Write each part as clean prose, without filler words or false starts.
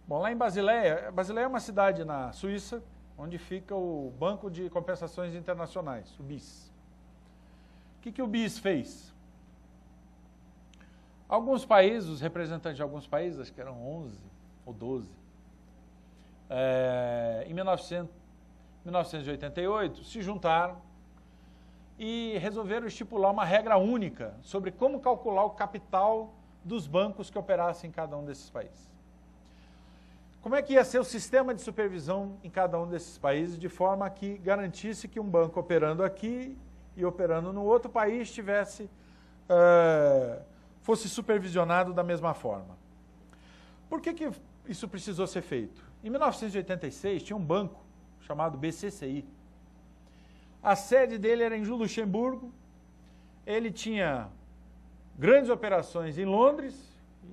Bom, lá em Basileia, Basileia é uma cidade na Suíça, onde fica o Banco de Compensações Internacionais, o BIS. O que o BIS fez? Alguns países, os representantes de alguns países, acho que eram 11 ou 12, em 1988, se juntaram e resolveram estipular uma regra única sobre como calcular o capital dos bancos que operassem em cada um desses países. Como é que ia ser o sistema de supervisão em cada um desses países, de forma que garantisse que um banco operando aqui e operando no outro país fosse supervisionado da mesma forma. Por que isso precisou ser feito? Em 1986 tinha um banco chamado BCCI. A sede dele era em Luxemburgo, ele tinha grandes operações em Londres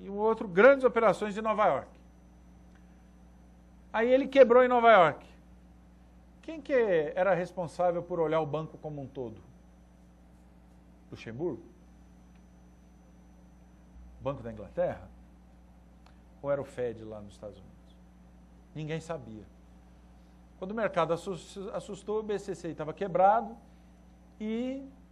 e o outro grandes operações em Nova York. Aí ele quebrou em Nova York. Quem que era responsável por olhar o banco como um todo? Luxemburgo? Banco da Inglaterra? Ou era o Fed lá nos Estados Unidos? Ninguém sabia. Quando o mercado assustou, o BCCI estava quebrado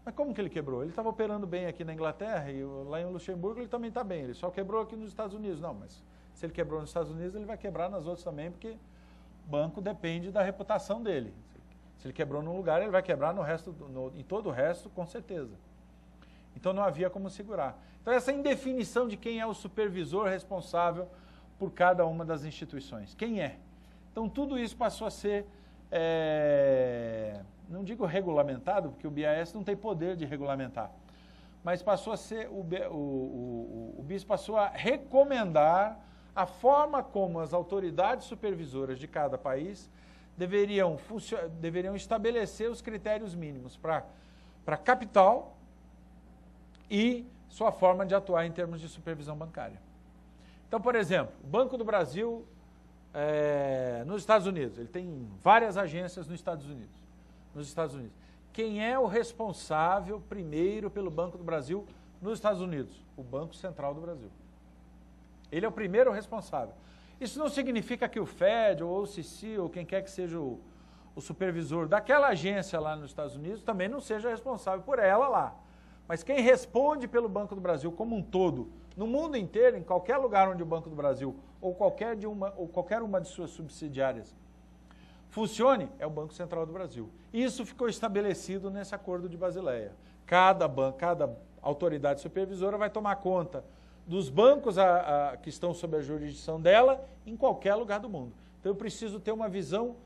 Mas como que ele quebrou? Ele estava operando bem aqui na Inglaterra e lá em Luxemburgo ele também está bem. Ele só quebrou aqui nos Estados Unidos. Não, mas se ele quebrou nos Estados Unidos, ele vai quebrar nas outras também, porque o banco depende da reputação dele. Se ele quebrou num lugar, ele vai quebrar em todo o resto, com certeza. Então não havia como segurar. Então essa indefinição de quem é o supervisor responsável por cada uma das instituições. Quem é? Então tudo isso passou a ser, não digo regulamentado, porque o BIS não tem poder de regulamentar, mas passou a ser, o BIS passou a recomendar a forma como as autoridades supervisoras de cada país deveriam estabelecer os critérios mínimos para capital e sua forma de atuar em termos de supervisão bancária. Então, por exemplo, o Banco do Brasil nos Estados Unidos, ele tem várias agências nos Estados Unidos. Quem é o responsável primeiro pelo Banco do Brasil nos Estados Unidos? O Banco Central do Brasil. Ele é o primeiro responsável. Isso não significa que o Fed ou o OCC ou quem quer que seja o supervisor daquela agência lá nos Estados Unidos também não seja responsável por ela lá. Mas quem responde pelo Banco do Brasil como um todo, no mundo inteiro, em qualquer lugar onde o Banco do Brasil ou qualquer uma de suas subsidiárias funcione, é o Banco Central do Brasil. Isso ficou estabelecido nesse acordo de Basileia. Cada autoridade supervisora vai tomar conta dos bancos que estão sob a jurisdição dela em qualquer lugar do mundo. Então eu preciso ter uma visão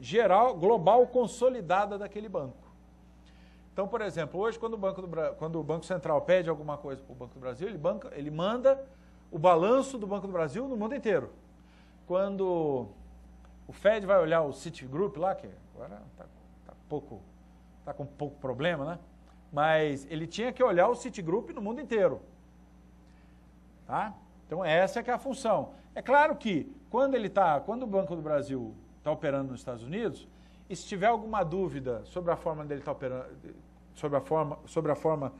geral, global, consolidada daquele banco. Então, por exemplo, hoje quando o Banco Central pede alguma coisa para o Banco do Brasil, ele manda o balanço do Banco do Brasil no mundo inteiro. Quando o Fed vai olhar o Citigroup lá, que agora está com pouco problema, né? Mas ele tinha que olhar o Citigroup no mundo inteiro. Tá? Então essa é que é a função. É claro que quando o Banco do Brasil está operando nos Estados Unidos, e se tiver alguma dúvida sobre a forma dele estar operando, sobre a forma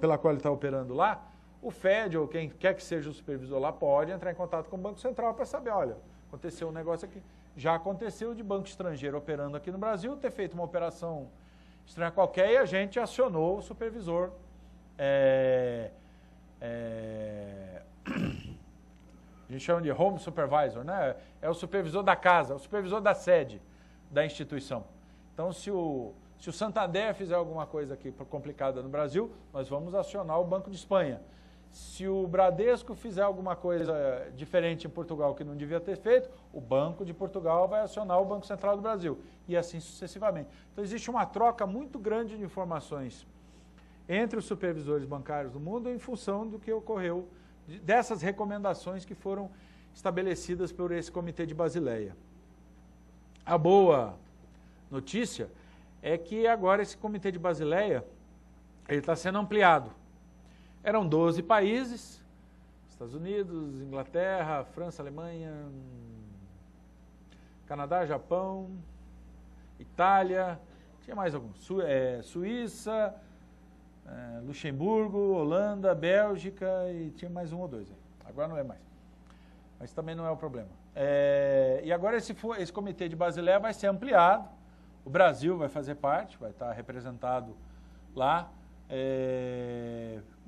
pela qual ele está operando lá, o Fed ou quem quer que seja o supervisor lá pode entrar em contato com o Banco Central para saber, olha, aconteceu um negócio aqui. Já aconteceu de banco estrangeiro operando aqui no Brasil, ter feito uma operação estranha qualquer e a gente acionou o supervisor. A gente chama de home supervisor, né? É o supervisor da casa, o supervisor da sede da instituição. Então, se o Santander fizer alguma coisa aqui complicada no Brasil, nós vamos acionar o Banco de Espanha. Se o Bradesco fizer alguma coisa diferente em Portugal que não devia ter feito, o Banco de Portugal vai acionar o Banco Central do Brasil, e assim sucessivamente. Então, existe uma troca muito grande de informações entre os supervisores bancários do mundo em função do que ocorreu, dessas recomendações que foram estabelecidas por esse Comitê de Basileia. A boa notícia é que agora esse Comitê de Basileia está sendo ampliado. Eram 12 países, Estados Unidos, Inglaterra, França, Alemanha, Canadá, Japão, Itália, tinha mais alguns, Suíça, Luxemburgo, Holanda, Bélgica e tinha mais um ou dois. Agora não é mais. mas também não é o problema. E agora esse comitê de Basileia vai ser ampliado, o Brasil vai fazer parte, vai estar representado lá,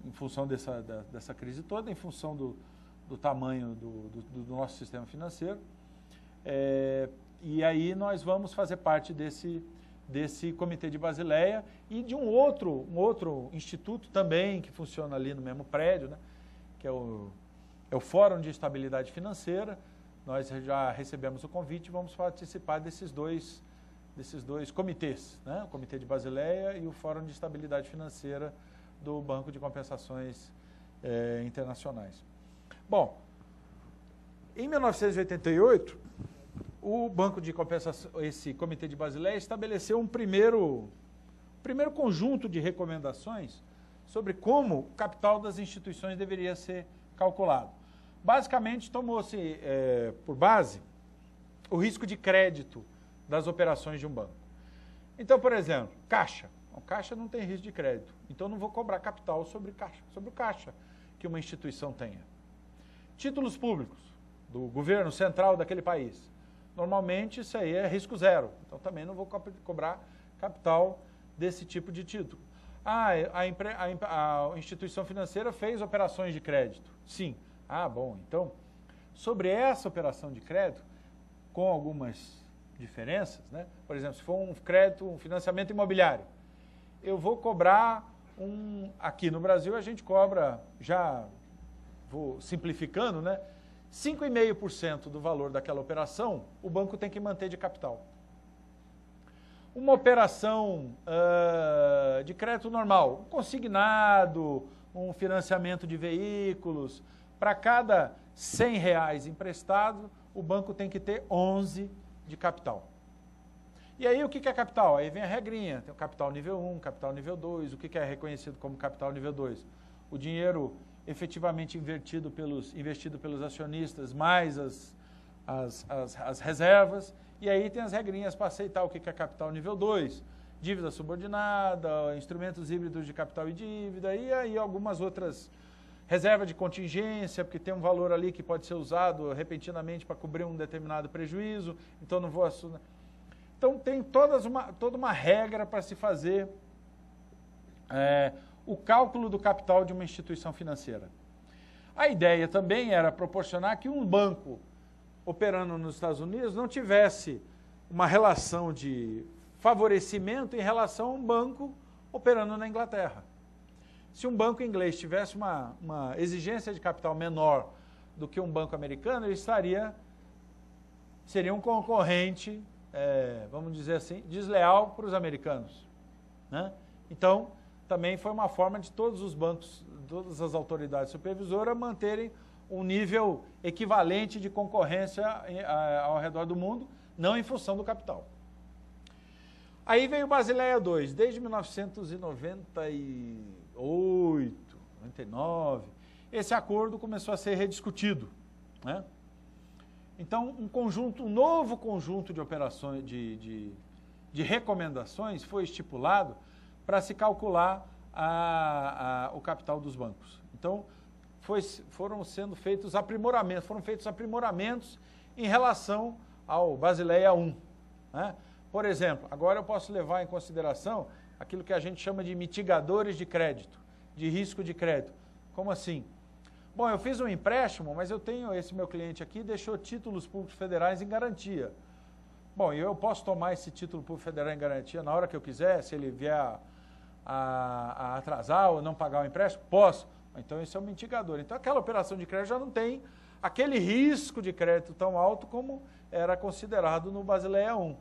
em função dessa crise toda, em função do tamanho do nosso sistema financeiro. E aí nós vamos fazer parte desse comitê de Basileia e de um outro instituto também que funciona ali no mesmo prédio, né, que é o Fórum de Estabilidade Financeira. Nós já recebemos o convite e vamos participar desses dois comitês, né, o Comitê de Basileia e o Fórum de Estabilidade Financeira do Banco de Compensações Internacionais. Bom, em 1988, o Banco de Compensação, esse Comitê de Basileia, estabeleceu um primeiro conjunto de recomendações sobre como o capital das instituições deveria ser calculado. Basicamente, tomou-se por base o risco de crédito das operações de um banco. Então, por exemplo, caixa. O caixa não tem risco de crédito, então não vou cobrar capital sobre o caixa que uma instituição tenha. Títulos públicos do governo central daquele país. Normalmente isso aí é risco zero, então também não vou cobrar capital desse tipo de título. A instituição financeira fez operações de crédito. Sim. Bom, então, sobre essa operação de crédito, com algumas diferenças, né? Por exemplo, se for um crédito, um financiamento imobiliário, eu vou cobrar aqui no Brasil a gente cobra, já vou simplificando, né? 5,5% do valor daquela operação, o banco tem que manter de capital. Uma operação de crédito normal, um consignado, um financiamento de veículos, para cada R$100 emprestado, o banco tem que ter 11 de capital. E aí o que é capital? Aí vem a regrinha, tem o capital nível 1, capital nível 2, o que é reconhecido como capital nível 2? O dinheiro efetivamente investido pelos acionistas, mais as reservas, e aí tem as regrinhas para aceitar o que é capital nível 2, dívida subordinada, instrumentos híbridos de capital e dívida, e aí algumas outras, reserva de contingência, porque tem um valor ali que pode ser usado repentinamente para cobrir um determinado prejuízo, então não vou assumir. Então tem toda uma regra para se fazer o cálculo do capital de uma instituição financeira. A ideia também era proporcionar que um banco operando nos Estados Unidos não tivesse uma relação de favorecimento em relação a um banco operando na Inglaterra. Se um banco inglês tivesse uma exigência de capital menor do que um banco americano, ele seria um concorrente, vamos dizer assim, desleal para os americanos, né? Então, também foi uma forma de todos os bancos, todas as autoridades supervisoras manterem um nível equivalente de concorrência ao redor do mundo, não em função do capital. Aí veio o Basileia II, desde 1998, 99, esse acordo começou a ser rediscutido, né? Então, um novo conjunto de operações, de recomendações foi estipulado para se calcular o capital dos bancos. Então, foram feitos aprimoramentos em relação ao Basileia I, né? Por exemplo, agora eu posso levar em consideração aquilo que a gente chama de mitigadores de crédito, de risco de crédito. Como assim? Bom, eu fiz um empréstimo, mas esse meu cliente aqui deixou títulos públicos federais em garantia. Bom, eu posso tomar esse título público federal em garantia na hora que eu quiser, se ele vier a atrasar ou não pagar o empréstimo? Posso. Então, esse é um mitigador. Então, aquela operação de crédito já não tem aquele risco de crédito tão alto como era considerado no Basileia I.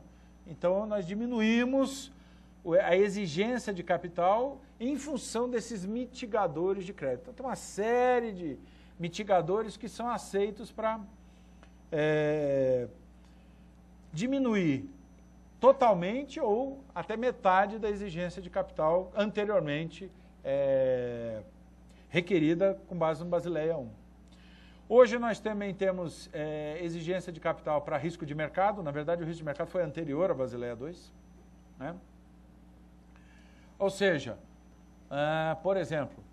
Então, nós diminuímos a exigência de capital em função desses mitigadores de crédito. Então, tem uma série de mitigadores que são aceitos para diminuir totalmente ou até metade da exigência de capital anteriormente requerida com base no Basileia I. Hoje nós também temos exigência de capital para risco de mercado. Na verdade, o risco de mercado foi anterior ao Basileia II, né? Ou seja, por exemplo,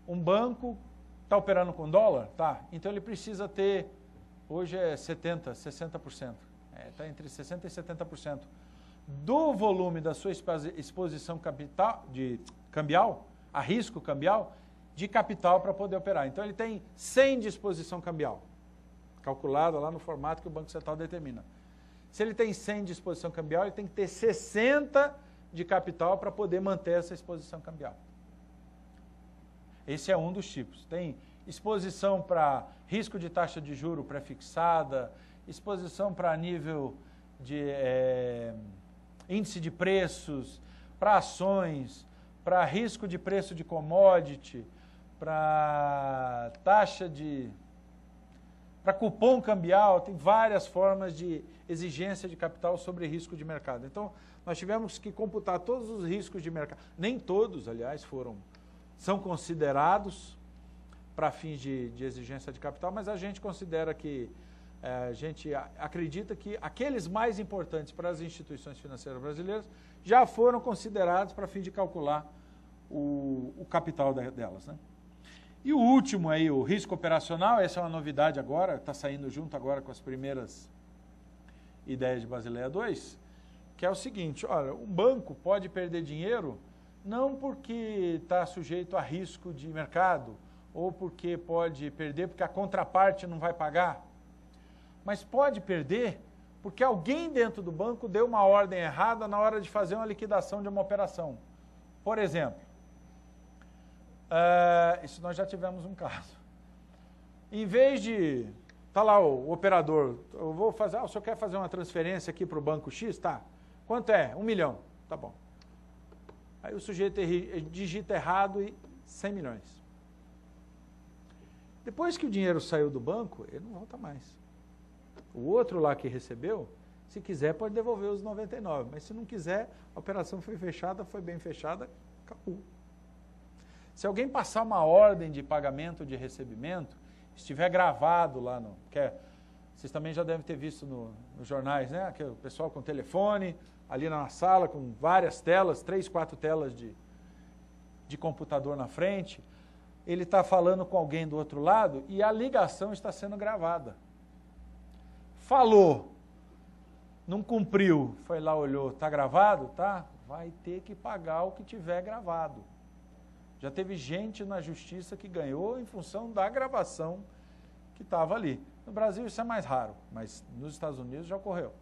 um banco está operando com dólar, tá? Então ele precisa ter hoje é 70%, 60%. Está entre 60% e 70% do volume da sua exposição cambial, a risco cambial, de capital para poder operar. Então, ele tem 100 de exposição cambial, calculada lá no formato que o Banco Central determina. Se ele tem 100 de exposição cambial, ele tem que ter 60 de capital para poder manter essa exposição cambial. Esse é um dos tipos. Tem exposição para risco de taxa de juro pré-fixada, exposição para nível de índice de preços, para ações, para risco de preço de commodity, para taxa de... para cupom cambial, tem várias formas de exigência de capital sobre risco de mercado. Então, nós tivemos que computar todos os riscos de mercado. Nem todos, aliás, são considerados para fins de exigência de capital, mas a gente considera que, a gente acredita que aqueles mais importantes para as instituições financeiras brasileiras já foram considerados para fim de calcular o capital delas, né? E o último aí, o risco operacional, essa é uma novidade agora, está saindo junto agora com as primeiras ideias de Basileia II, que é o seguinte, olha, um banco pode perder dinheiro não porque está sujeito a risco de mercado, ou porque pode perder porque a contraparte não vai pagar, mas pode perder porque alguém dentro do banco deu uma ordem errada na hora de fazer uma liquidação de uma operação. Por exemplo, isso nós já tivemos um caso. Em vez de... Está lá o operador, eu vou fazer... o senhor quer fazer uma transferência aqui para o banco X? Tá. Quanto é? 1 milhão. Tá bom. Aí o sujeito digita errado e 100 milhões. Depois que o dinheiro saiu do banco, ele não volta mais. O outro lá que recebeu, se quiser pode devolver os 99, mas se não quiser, a operação foi fechada, foi bem fechada, acabou. Se alguém passar uma ordem de pagamento ou de recebimento, estiver gravado lá no... vocês também já devem ter visto nos jornais, né? Que o pessoal com telefone, ali na sala, com várias telas, 3, 4 telas de computador na frente, ele está falando com alguém do outro lado e a ligação está sendo gravada. Falou, não cumpriu, foi lá, olhou, está gravado? Tá, vai ter que pagar o que tiver gravado. Já teve gente na justiça que ganhou em função da gravação que estava ali. No Brasil isso é mais raro, mas nos Estados Unidos já ocorreu.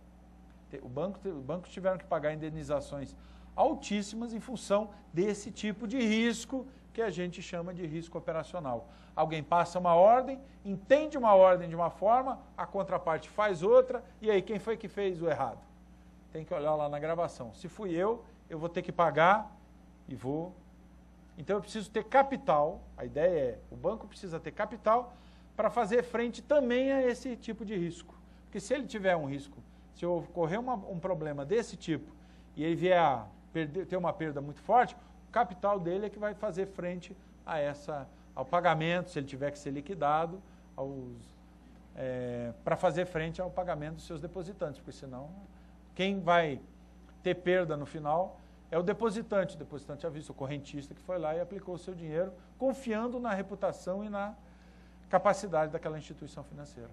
Os bancos tiveram que pagar indenizações altíssimas em função desse tipo de risco que a gente chama de risco operacional. Alguém passa uma ordem, entende uma ordem de uma forma, a contraparte faz outra, e aí quem foi que fez o errado? Tem que olhar lá na gravação. Se fui eu vou ter que pagar e vou... Então eu preciso ter capital, a ideia é, o banco precisa ter capital para fazer frente também a esse tipo de risco. Porque se ele tiver um risco, se ocorrer um problema desse tipo, e ele vier a ter uma perda muito forte, o capital dele é que vai fazer frente a ao pagamento, se ele tiver que ser liquidado, para fazer frente ao pagamento dos seus depositantes, porque senão quem vai ter perda no final é o depositante à vista, o correntista que foi lá e aplicou o seu dinheiro, confiando na reputação e na capacidade daquela instituição financeira.